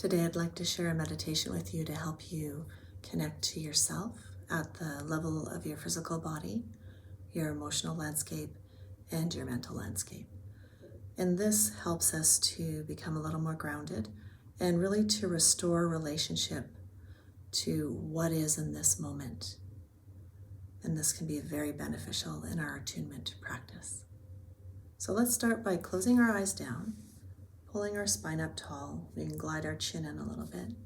Today I'd like to share a meditation with you to help you connect to yourself at the level of your physical body, your emotional landscape, and your mental landscape. And this helps us to become a little more grounded and really to restore relationship to what is in this moment. And this can be very beneficial in our attunement practice. So let's start by closing our eyes down, pulling our spine up tall. We can glide our chin in a little bit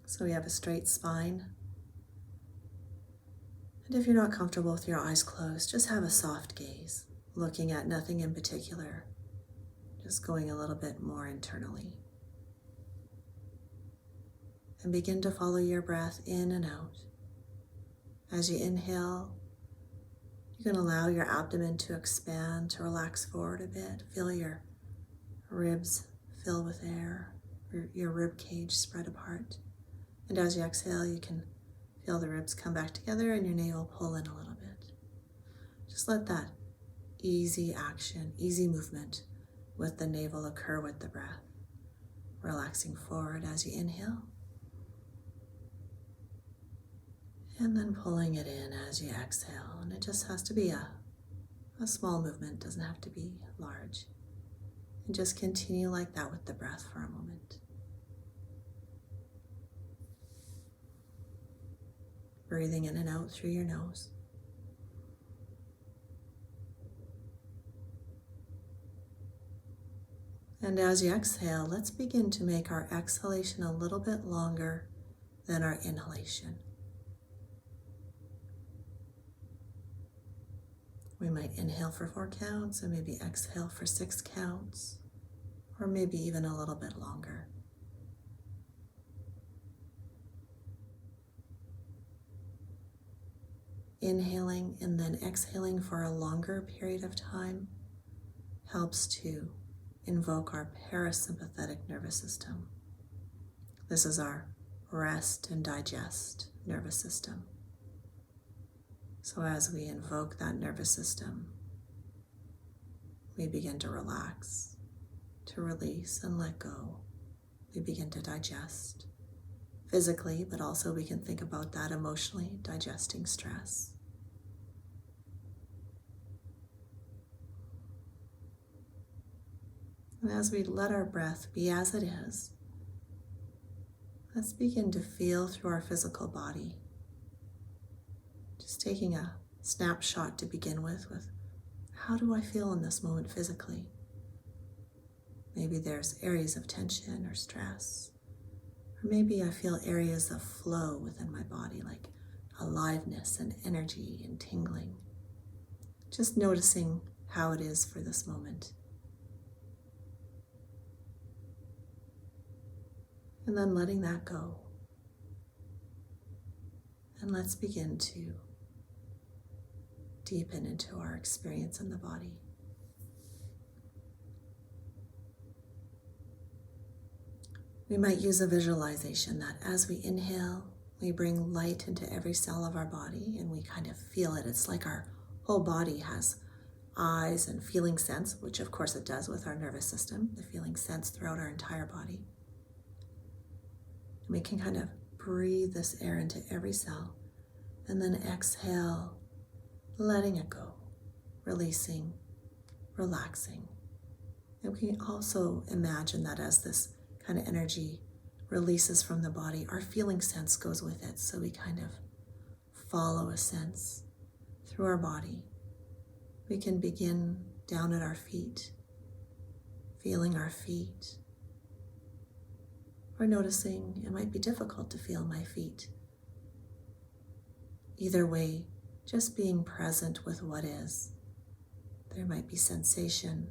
so we have a straight spine. And if you're not comfortable with your eyes closed, just have a soft gaze, looking at nothing in particular, just going a little bit more internally. And begin to follow your breath in and out. As you inhale, you can allow your abdomen to expand, to relax forward a bit. Feel your ribs fill with air, your rib cage spread apart. And as you exhale, you can feel the ribs come back together and your navel pull in a little bit. Just let that easy action, easy movement with the navel occur with the breath. Relaxing forward as you inhale. And then pulling it in as you exhale. And it just has to be a small movement, doesn't have to be large. And just continue like that with the breath for a moment. Breathing in and out through your nose. And as you exhale, let's begin to make our exhalation a little bit longer than our inhalation. We might inhale for 4 counts and maybe exhale for 6 counts, or maybe even a little bit longer. Inhaling and then exhaling for a longer period of time helps to invoke our parasympathetic nervous system. This is our rest and digest nervous system. So as we invoke that nervous system, we begin to relax, to release and let go. We begin to digest physically, but also we can think about that emotionally, digesting stress. And as we let our breath be as it is, let's begin to feel through our physical body. Just taking a snapshot to begin with how do I feel in this moment physically? Maybe there's areas of tension or stress, or maybe I feel areas of flow within my body, like aliveness and energy and tingling. Just noticing how it is for this moment. And then letting that go. And let's begin to deepen into our experience in the body. We might use a visualization that as we inhale, we bring light into every cell of our body and we kind of feel it. It's like our whole body has eyes and feeling sense, which of course it does with our nervous system, the feeling sense throughout our entire body. And we can kind of breathe this air into every cell and then exhale, letting it go, releasing, relaxing. And we can also imagine that as this kind of energy releases from the body, our feeling sense goes with it. So we kind of follow a sense through our body. We can begin down at our feet, feeling our feet, or noticing it might be difficult to feel my feet. Either way, just being present with what is. There might be sensation,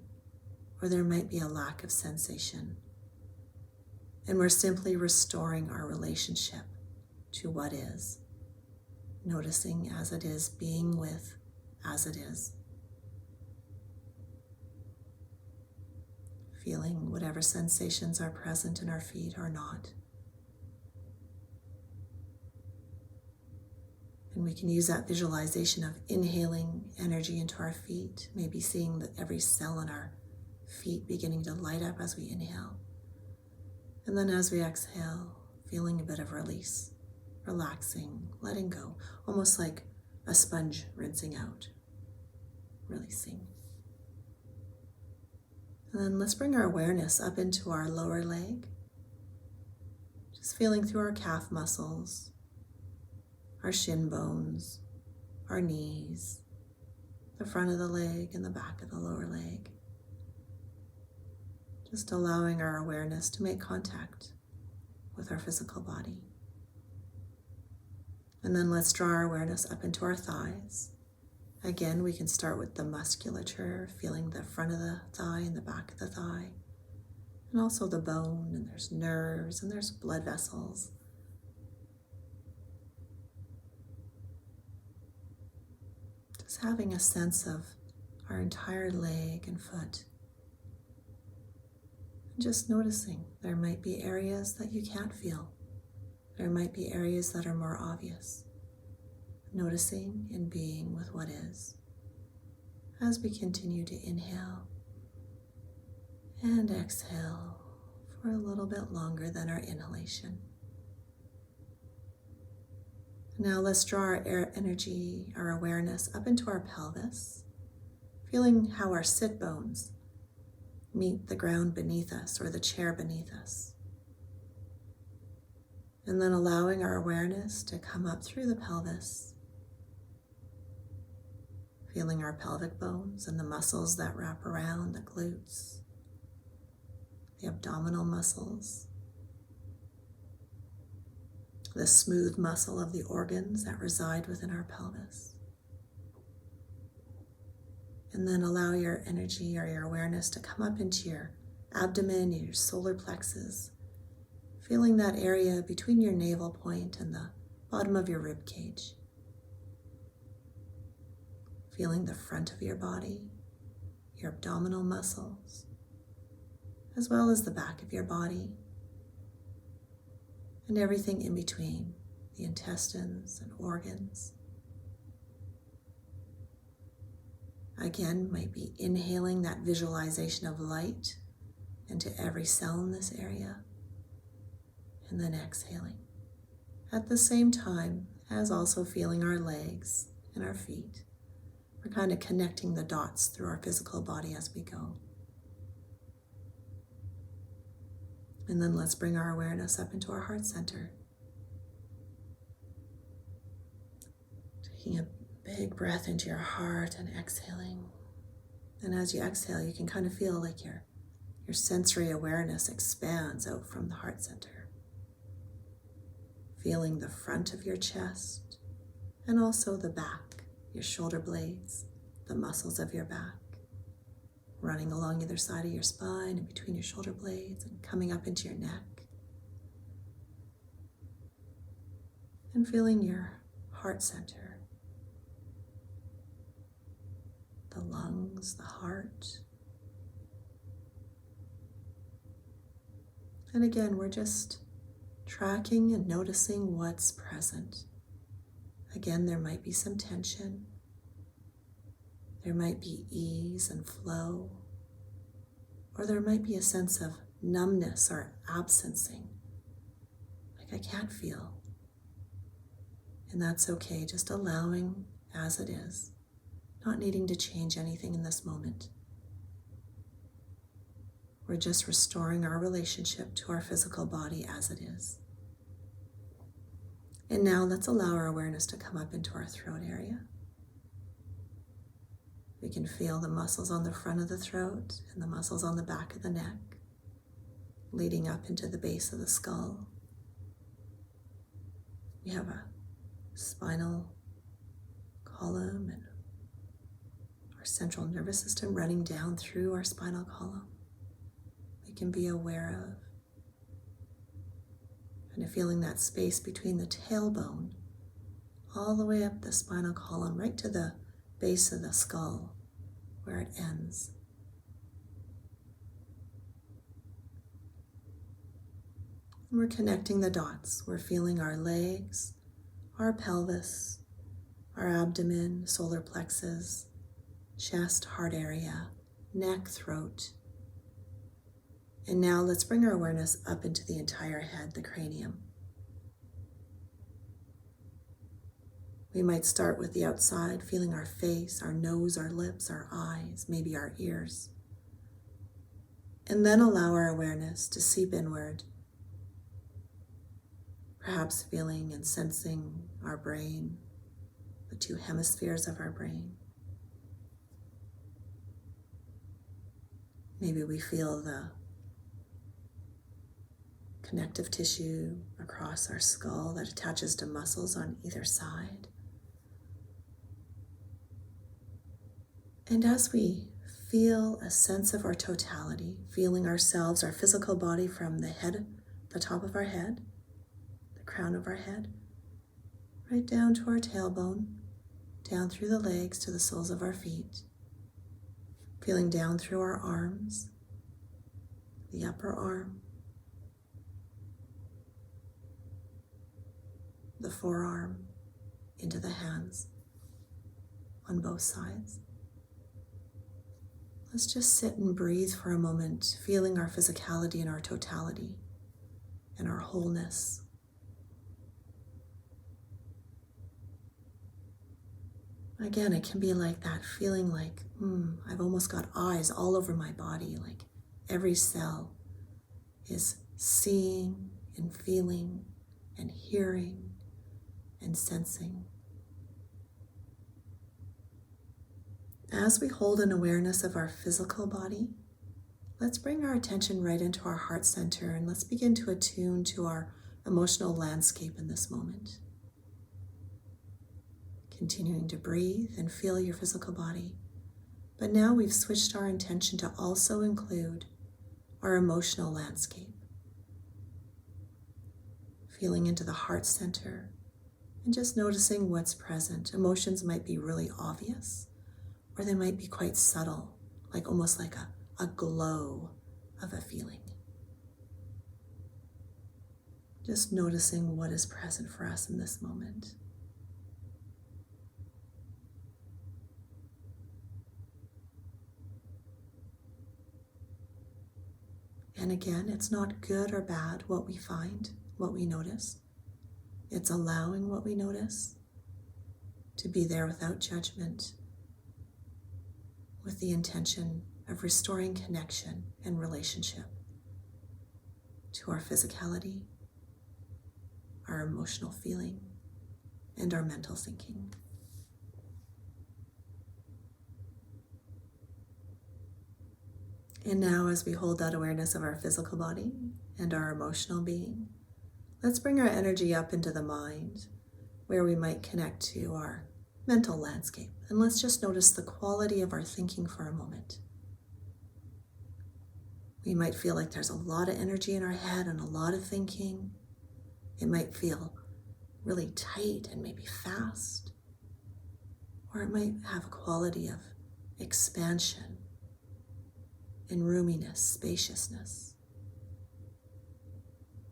or there might be a lack of sensation. And we're simply restoring our relationship to what is, noticing as it is, being with as it is. Feeling whatever sensations are present in our feet or not. And we can use that visualization of inhaling energy into our feet, maybe seeing that every cell in our feet beginning to light up as we inhale. And then as we exhale, feeling a bit of release, relaxing, letting go, almost like a sponge rinsing out, releasing. And then let's bring our awareness up into our lower leg, just feeling through our calf muscles, our shin bones, our knees, the front of the leg and the back of the lower leg. Just allowing our awareness to make contact with our physical body. And then let's draw our awareness up into our thighs. Again, we can start with the musculature, feeling the front of the thigh and the back of the thigh, and also the bone, and there's nerves, and there's blood vessels. Just having a sense of our entire leg and foot. And just noticing there might be areas that you can't feel. There might be areas that are more obvious. Noticing and being with what is as we continue to inhale and exhale for a little bit longer than our inhalation. Now let's draw our energy, our awareness up into our pelvis, feeling how our sit bones meet the ground beneath us or the chair beneath us. And then allowing our awareness to come up through the pelvis, feeling our pelvic bones and the muscles that wrap around the glutes, the abdominal muscles, the smooth muscle of the organs that reside within our pelvis. And then allow your energy or your awareness to come up into your abdomen, your solar plexus, feeling that area between your navel point and the bottom of your rib cage. Feeling the front of your body, your abdominal muscles, as well as the back of your body, and everything in between, the intestines and organs. Again, might be inhaling that visualization of light into every cell in this area, and then exhaling. At the same time as also feeling our legs and our feet. We're kind of connecting the dots through our physical body as we go. And then let's bring our awareness up into our heart center. Taking a big breath into your heart and exhaling. And as you exhale, you can kind of feel like your sensory awareness expands out from the heart center. Feeling the front of your chest and also the back. Your shoulder blades, the muscles of your back, running along either side of your spine and between your shoulder blades and coming up into your neck. And feeling your heart center, the lungs, the heart. And again, we're just tracking and noticing what's present. Again, there might be some tension. There might be ease and flow. Or there might be a sense of numbness or absencing. Like I can't feel. And that's okay, just allowing as it is. Not needing to change anything in this moment. We're just restoring our relationship to our physical body as it is. And now let's allow our awareness to come up into our throat area. We can feel the muscles on the front of the throat and the muscles on the back of the neck, leading up into the base of the skull. We have a spinal column and our central nervous system running down through our spinal column. We can be aware of. Kind of feeling that space between the tailbone all the way up the spinal column, right to the base of the skull where it ends. And we're connecting the dots. We're feeling our legs, our pelvis, our abdomen, solar plexus, chest, heart area, neck, throat. And now let's bring our awareness up into the entire head, the cranium. We might start with the outside, feeling our face, our nose, our lips, our eyes, maybe our ears. And then allow our awareness to seep inward, perhaps feeling and sensing our brain, the two hemispheres of our brain. Maybe we feel the connective tissue across our skull that attaches to muscles on either side. And as we feel a sense of our totality, feeling ourselves, our physical body from the head, the top of our head, the crown of our head, right down to our tailbone, down through the legs to the soles of our feet, feeling down through our arms, the upper arm, the forearm, into the hands on both sides. Let's just sit and breathe for a moment, feeling our physicality and our totality and our wholeness. Again, it can be like that, feeling like, I've almost got eyes all over my body, like every cell is seeing and feeling and hearing and sensing. As we hold an awareness of our physical body, let's bring our attention right into our heart center and let's begin to attune to our emotional landscape in this moment. Continuing to breathe and feel your physical body. But now we've switched our intention to also include our emotional landscape. Feeling into the heart center and just noticing what's present. Emotions might be really obvious, or they might be quite subtle, like almost like a glow of a feeling. Just noticing what is present for us in this moment. And again, it's not good or bad what we find, what we notice. It's allowing what we notice to be there without judgment, with the intention of restoring connection and relationship to our physicality, our emotional feeling, and our mental thinking. And now, as we hold that awareness of our physical body and our emotional being, let's bring our energy up into the mind, where we might connect to our mental landscape. And let's just notice the quality of our thinking for a moment. We might feel like there's a lot of energy in our head and a lot of thinking. It might feel really tight and maybe fast. Or it might have a quality of expansion and roominess, spaciousness.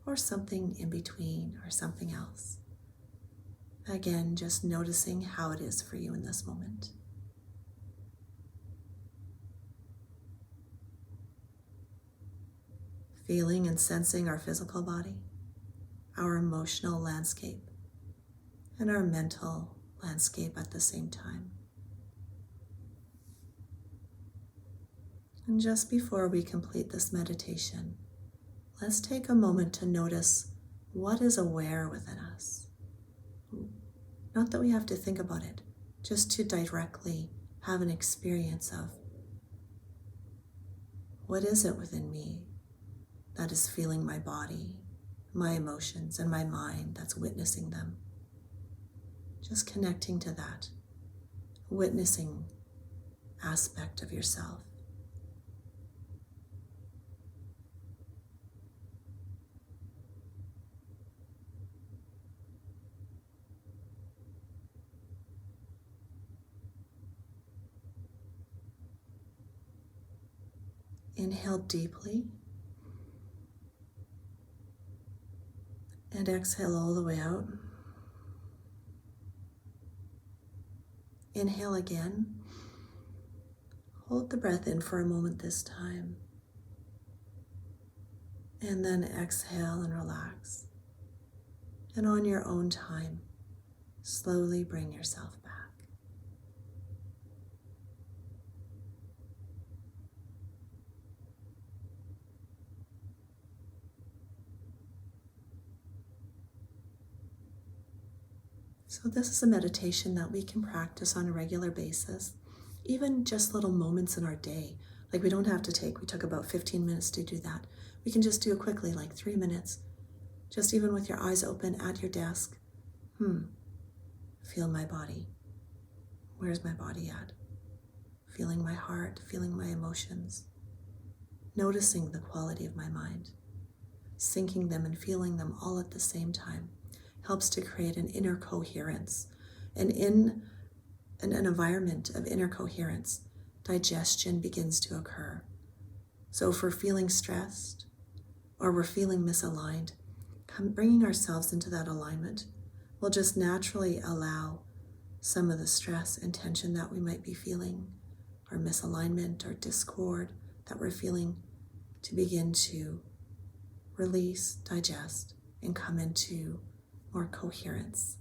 Or something in between, or something else. Again, just noticing how it is for you in this moment. Feeling and sensing our physical body, our emotional landscape, and our mental landscape at the same time. And just before we complete this meditation, let's take a moment to notice what is aware within us. Not that we have to think about it, just to directly have an experience of what is it within me that is feeling my body, my emotions, and my mind that's witnessing them. Just connecting to that, witnessing aspect of yourself. Inhale deeply and exhale all the way out. Inhale again. Hold the breath in for a moment this time. And then exhale and relax. And on your own time, slowly bring yourself back. So this is a meditation that we can practice on a regular basis, even just little moments in our day. Like we took about 15 minutes to do that. We can just do it quickly, like 3 minutes. Just even with your eyes open at your desk. Feel my body. Where's my body at? Feeling my heart, feeling my emotions. Noticing the quality of my mind. Syncing them and feeling them all at the same time helps to create an inner coherence. And in an environment of inner coherence, digestion begins to occur. So if we're feeling stressed or we're feeling misaligned, bringing ourselves into that alignment will just naturally allow some of the stress and tension that we might be feeling, or misalignment or discord that we're feeling, to begin to release, digest, and come into more coherence.